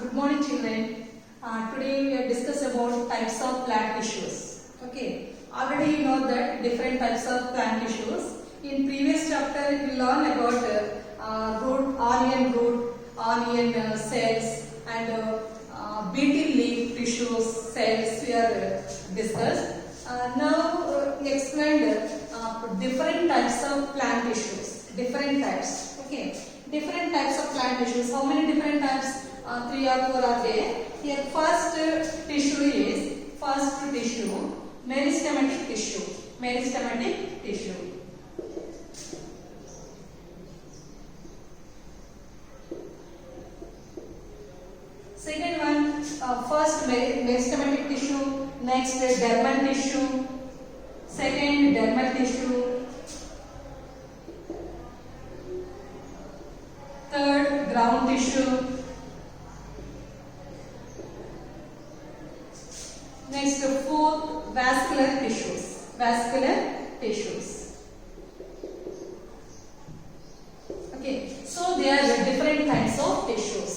Good morning, children. Today we are discuss about types of plant tissues. Okay. Already you know that different types of plant tissues. In previous chapter we learned about onion cells, and beetle leaf tissues cells we are discussed. Now we explained different types of plant tissues. Different types. Okay. Different types of plant tissues. How many different types? 3 or 4 are there. Here first tissue is meristematic tissue. Meristematic tissue. Second one, first meristematic tissue, next dermal tissue, second dermal tissue, third ground tissue, next fourth vascular tissues. Okay, so there are different kinds of tissues.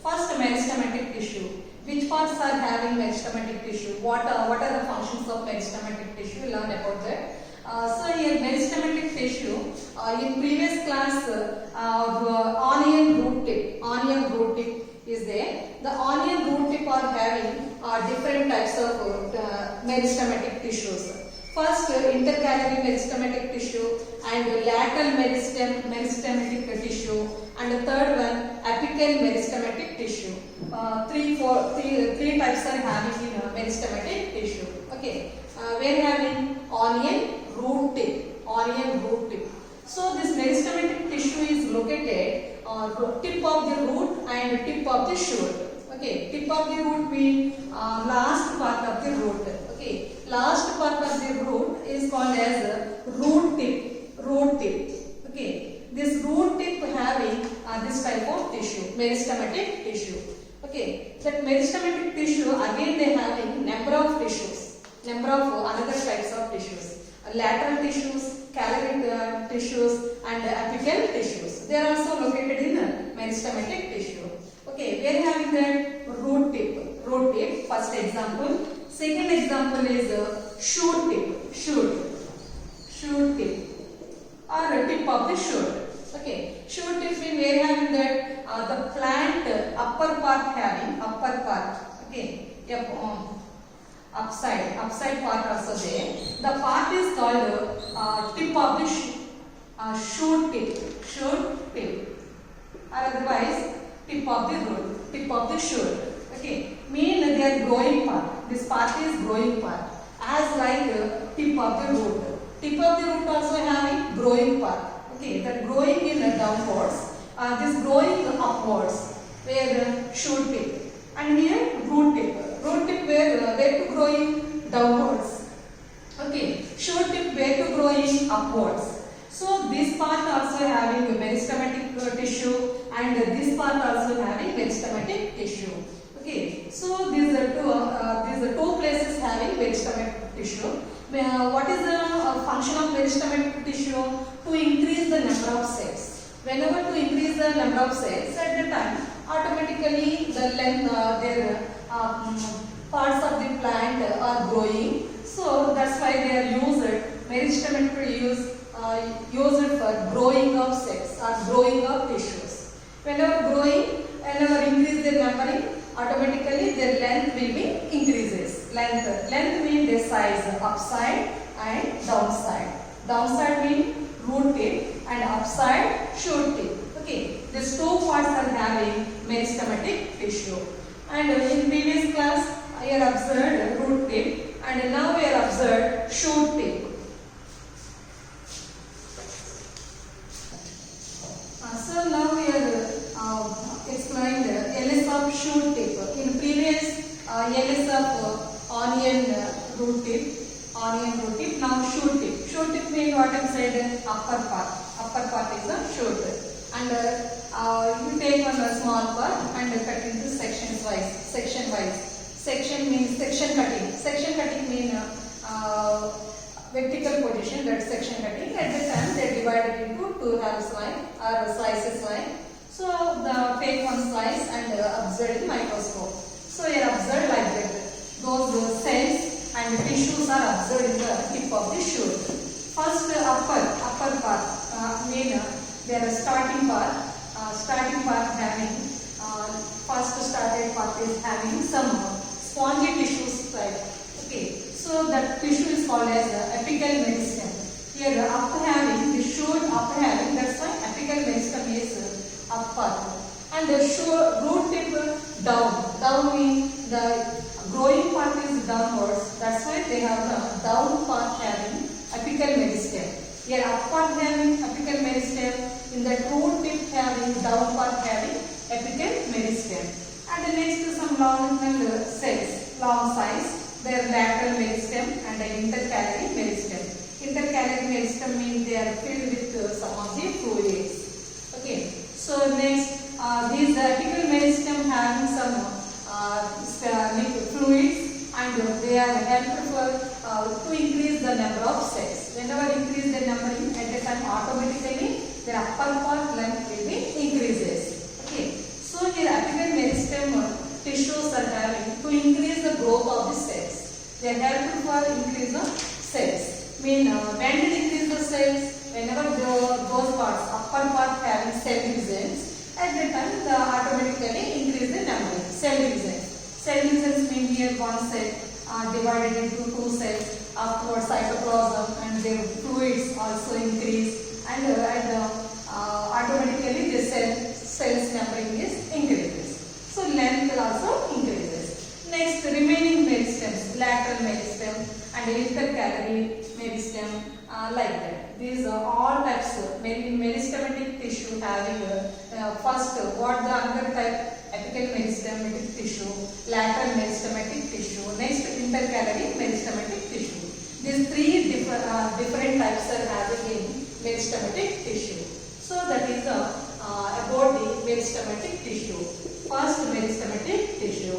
First, meristematic tissue. Which parts are having meristematic tissue? What are the functions of meristematic tissue? We learned about that. So here meristematic tissue. In previous class, onion root tip is there. The onion root tip are having different types of meristematic tissues. First, intercalary meristematic tissue and lateral meristematic tissue, and the third one apical meristematic tissue. Three types are having in meristematic tissue. Okay, we are having onion root tip. So this meristematic tissue is located on tip of the root and tip of the shoot. Okay, tip of the root means last part of the root. Okay, last part of the root is called as root tip. Okay, this root tip having this type of tissue, meristematic tissue. Okay, that meristematic tissue again they having number of another types of tissues. Lateral tissues, caloric tissues, and apical tissues. They are also located in meristematic tissue. Okay, we are having that root tip. First example. Second example is shoot tip, or a tip of the shoot. Okay, shoot tip means we are having that the plant upper part. Okay, upside part also there. The part is called tip of the shoot tip, or otherwise tip of the root, tip of the shoot. Okay, mean they are growing part. This part is growing part, as like tip of the root. Tip of the root also having growing part. Okay, that growing in downwards. This growing upwards, where shoot tip, and here root tip. Root tip where to growing downwards. Okay, shoot tip where to growing upwards. So this part also having meristematic tissue, and this part also having meristematic tissue. Okay, so these are two places having meristematic tissue. What is the function of meristematic tissue? To increase the number of cells. Whenever to increase the number of cells, at the time automatically the length their parts of the plant are growing. So that's why they are used meristematic used for growing of cells or growing of tissues. Whenever increase their numbering, automatically their length will be increases. Length means their size, upside and downside. Downside means root tip and upside shoot tip. Okay, these two parts are having meristematic tissue. And in previous class I have observed root tip, and now we have observed shoot tip. So now we are explained LS of shoot tip. In previous LS of onion root tip. Now shoot tip. Shoot tip means what I am said, upper part. Upper part is a shoot. And you take one small part and cut into section wise. Section means section cutting. Section cutting means vertical position, that section cutting. At the time they divided into two halves line or slices line. So take one slice and observe in microscope. So here observe like that. Those cells and tissues are observed in the tip of the shoot. First upper part mean their starting part having first started part is having some spongy tissues type. Okay, so that tissue is called as apical meristem. Here the upper having the shoot upper having, that's why apical meristem is upper, and the root tip down means the growing part is downwards, that's why they have the down part having apical meristem. Here up part having apical meristem, in the root tip having down part having apical meristem. And the next some long cells, long size, their lateral meristem and the intercalary meristem. Intercalary meristem means they are filled with some of the fluids. Okay, so next these apical meristem having some fluids, and they are helpful to increase the number of cells. Whenever increase the number at a time, automatically their upper part length will be increases. Okay, so here apical meristem tissues are having to increase the growth of the cells. They are helpful for increase the cells. When to increase the cells, whenever those parts, upper part having cell divisions, at that time the automatically increase the number cell divisions. Cell divisions mean here one cell divided into two cells. Afterwards cytoplasm and their fluids also increase, and automatically the cells numbering is increases. So length also increases. Next, remaining meristems, lateral meristem and intercalary meristem, like that. These are all types of meristematic tissue having first what the another type, apical meristematic tissue, lateral meristematic tissue, next intercalary meristematic tissue. These three different types are having in meristematic tissue. So that is about the meristematic tissue. First meristematic tissue.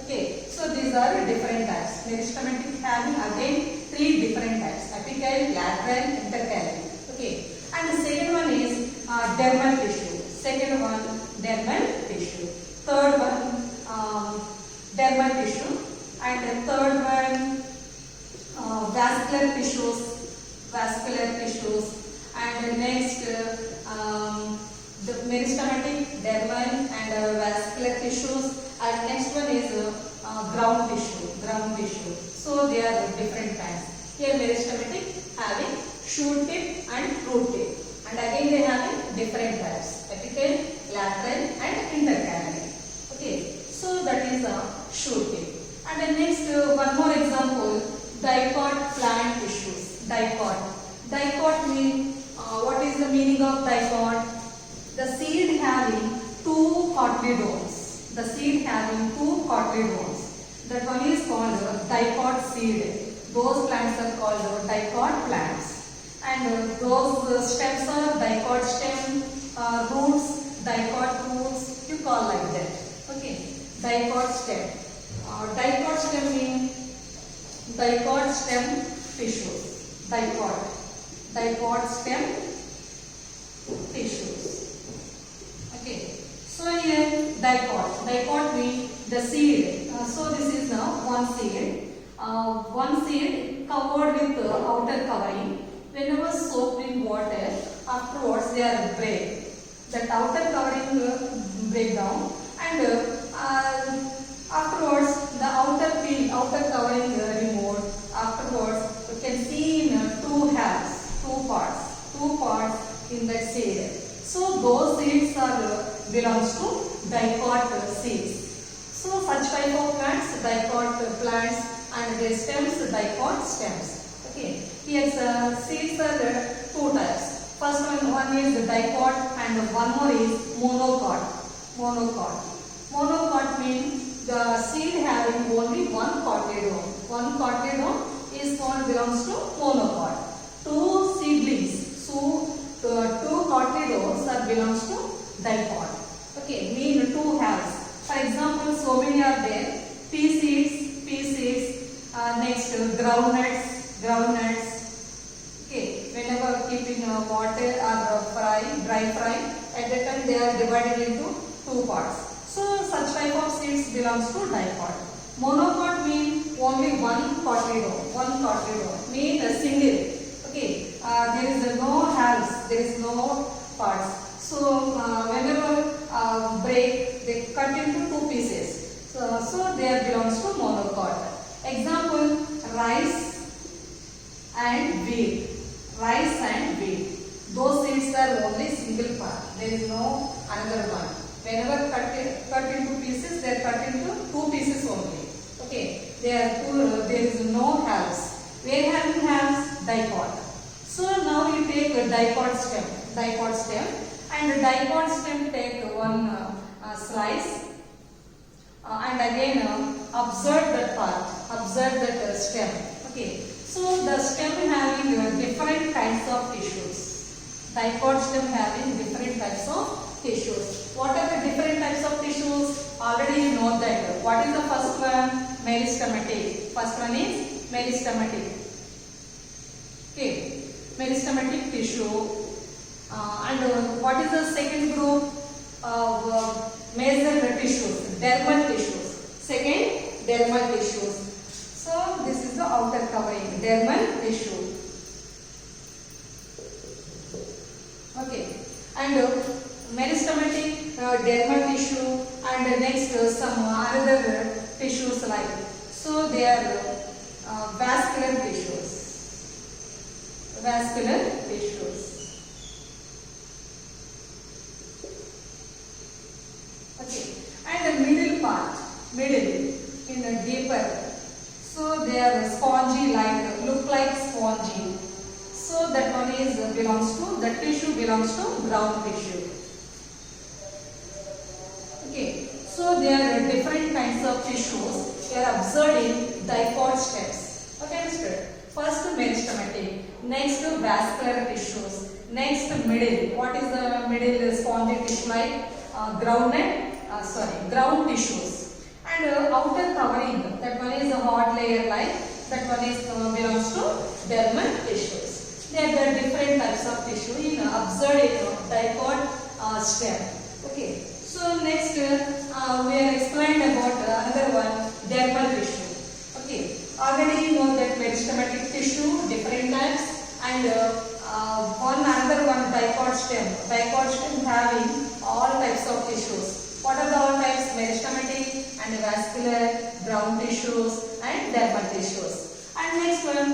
Okay, so these are different types. Meristematic having again three different types: apical, lateral, intercalary. Okay, and the second one is dermal tissue. Second one dermal tissue. Third one dermal tissue, and the third one vascular tissues, and the next the meristematic, dermal, and vascular tissues. And next one is ground tissue. So they are different kinds. Here meristematic having shoot tip and root tip, and again they have different types: apical, lateral, and intercalary. Okay, so that is a shoot tip. And the next one more example: dicot plant tissues. Dicot means what is the meaning of dicot? The seed having two cotyledons. That one is called dicot seed. Those plants are called dicot plants. And those stems are dicot stem, roots, dicot roots. You call like that. Okay, dicot stem. Dicot stem means dicot stem tissues. Dicot stem tissues. Okay. So here dicot means the seed. So this is now one seed covered with outer covering. Whenever soaked in water, afterwards they are break. That outer covering break down, and afterwards the outer covering removed. Afterwards you can see in two parts in that seed. So those seeds are belongs to dicot seeds. So such type of plants, dicot plants, and their stems, dicot stems. Okay. Here seeds are two types. First one is dicot, and one more is monocot. Monocot means the seed having only one cotyledon. One cotyledon is called belongs to monocot. Two seedlings, so two cotyledons are belongs to dicot. Okay, mean two halves. For example, so many are there: pea seeds, next groundnuts. Okay, whenever keeping water or dry fry, At that time they are divided into two parts. So such type of seeds belongs to dipod. Monocot means only one cotyledon. One cotyledon means a single. Okay, there is no halves, there is no parts. So whenever break, they cut into two pieces. So there belongs to monocot. Example: rice and wheat. Rice and wheat. Those seeds are only single part. There is no another one. Whenever cut into pieces, they are cut into two pieces only. Okay, there is no halves. Where have you halves? Dipod. So now you take a dipod stem, and the dipod stem take one slice, and again observe that part, observe that stem. Okay, so the stem having different kinds of tissues. Dipod stem having different types of tissues. What are the different types of tissues? Already you know that. What is the first one? Meristematic. First one is meristematic. Okay, meristematic tissue. And what is the second group of major tissues? Dermal tissues. Second, dermal tissues. So this is the outer covering, dermal tissue. Okay, and meristematic dermal tissue, and next some other tissues like, so they are vascular tissues. Vascular tissues. Okay, and the middle part, middle in a deeper. So they are spongy, like look like spongy. So that one is belongs to, the tissue belongs to ground tissue. Okay, so there are different kinds of tissues. We are observing dipod steps. Okay, understood? First meristematic, next vascular tissues, next middle. What is the middle? Spongy tissue like ground tissues, and outer covering. That one is a hard layer like, that one is belongs to dermal tissues. There are different types of tissue in observed in dipod stem. Okay. So next we are explained about another one, dermal tissue. Okay, already you know that meristematic tissue, different types, and another one, dipod stem. Dipod stem having all types of tissues. What are the all types? Meristematic and vascular, ground tissues, and dermal tissues. And next one,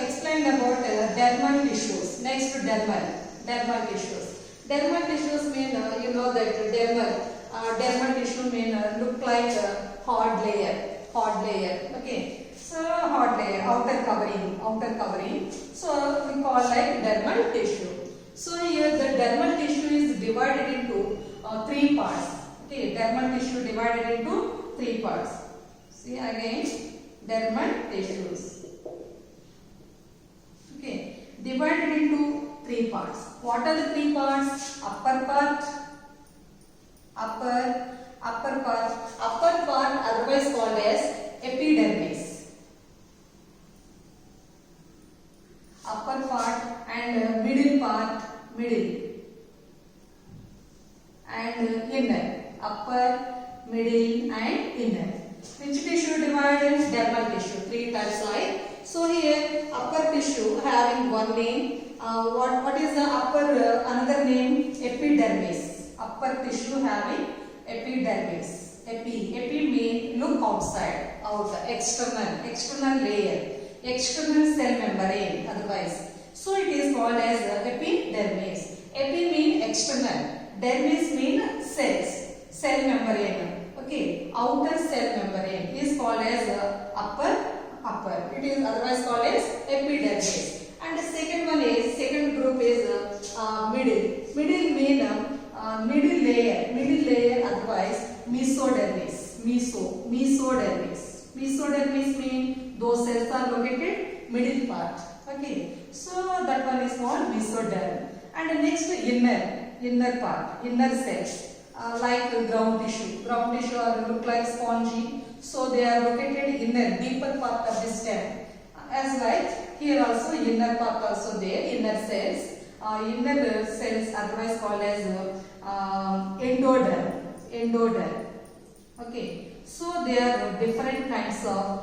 explained about dermal tissues. Next to dermal tissues. Dermal tissues mean, you know that dermal tissue mean look like a hard layer. Okay, so hard layer, outer covering. So we call like dermal tissue. So here the dermal tissue is divided into three parts. Okay, dermal tissue divided into three parts. See again, dermal tissues. Okay, divided into three parts. What are the three parts? Upper part, otherwise called as epidermis. Upper part, and middle part, and inner. Upper, middle, and inner. Which tissue divided? Dermal tissue. Three types like. So here upper tissue having one name. What is the upper another name? Epidermis. Upper tissue having epidermis. Epi mean look outside, external layer, external cell membrane otherwise. So it is called as epidermis. Epi mean external, dermis mean cell membrane. Okay, outer cell membrane is called as upper. It is otherwise called as epidermis. And the second group is middle. Middle mean middle layer otherwise mesodermis. Mesodermis mean those cells are located middle part. Okay, so that one is called mesoderm. And the next inner part, inner cells like ground tissue. Ground tissue are look like spongy, so they are located inner, deeper part of the stem. As like here also inner part also there, inner cells inner cells, otherwise called as endoderm. Endoderm. Okay, so there are different kinds of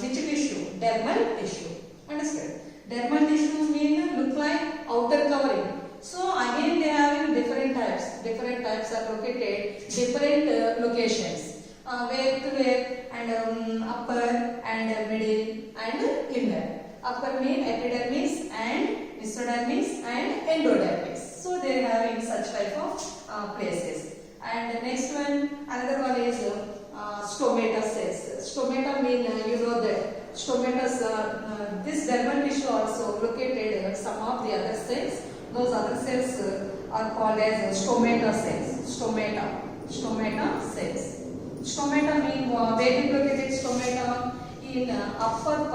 which tissue? Dermal tissue. Understand? Dermal tissue mean look like outer covering. So again they have different types. Different types are located different locations. Where to where, and upper and middle and inner. Upper mean epidermis and mesodermis and endodermis. So they are having such type of places. And the next one, another one is stomata cells. Stomata mean you know that stomata, this dermal tissue also located some of the other cells. Those other cells are called as stomata cells. Stomata cells. Stomata mean where is located stomata? In upper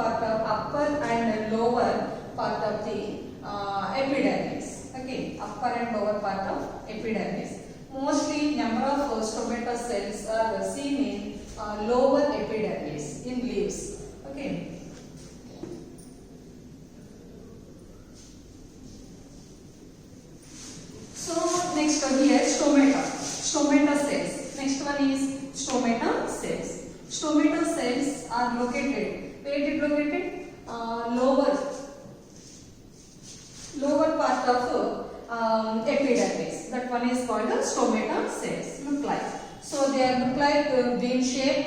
and lower part of the epidermis. Okay, upper and lower part of epidermis. Mostly number of stomata cells are seen in lower epidermis, in leaves. Okay. So next one here, stomata cells. Next one is stomata cells. Stomata cells are located, where it is located? Lower part of epidermis. That one is called the stomata cells. Look like. So they are look like bean shape,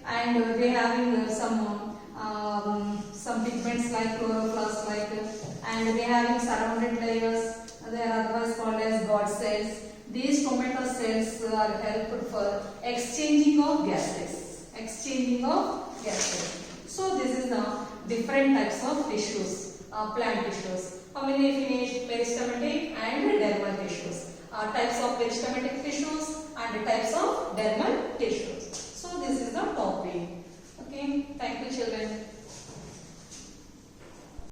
and they having some pigments like chloroplast like, and they having surrounded layers. They are otherwise called as God cells. These stomata cells are helpful for exchanging of gases. So this is the different types of tissues, plant tissues. How many finished? Meristematic and dermal tissues. Types of meristematic tissues: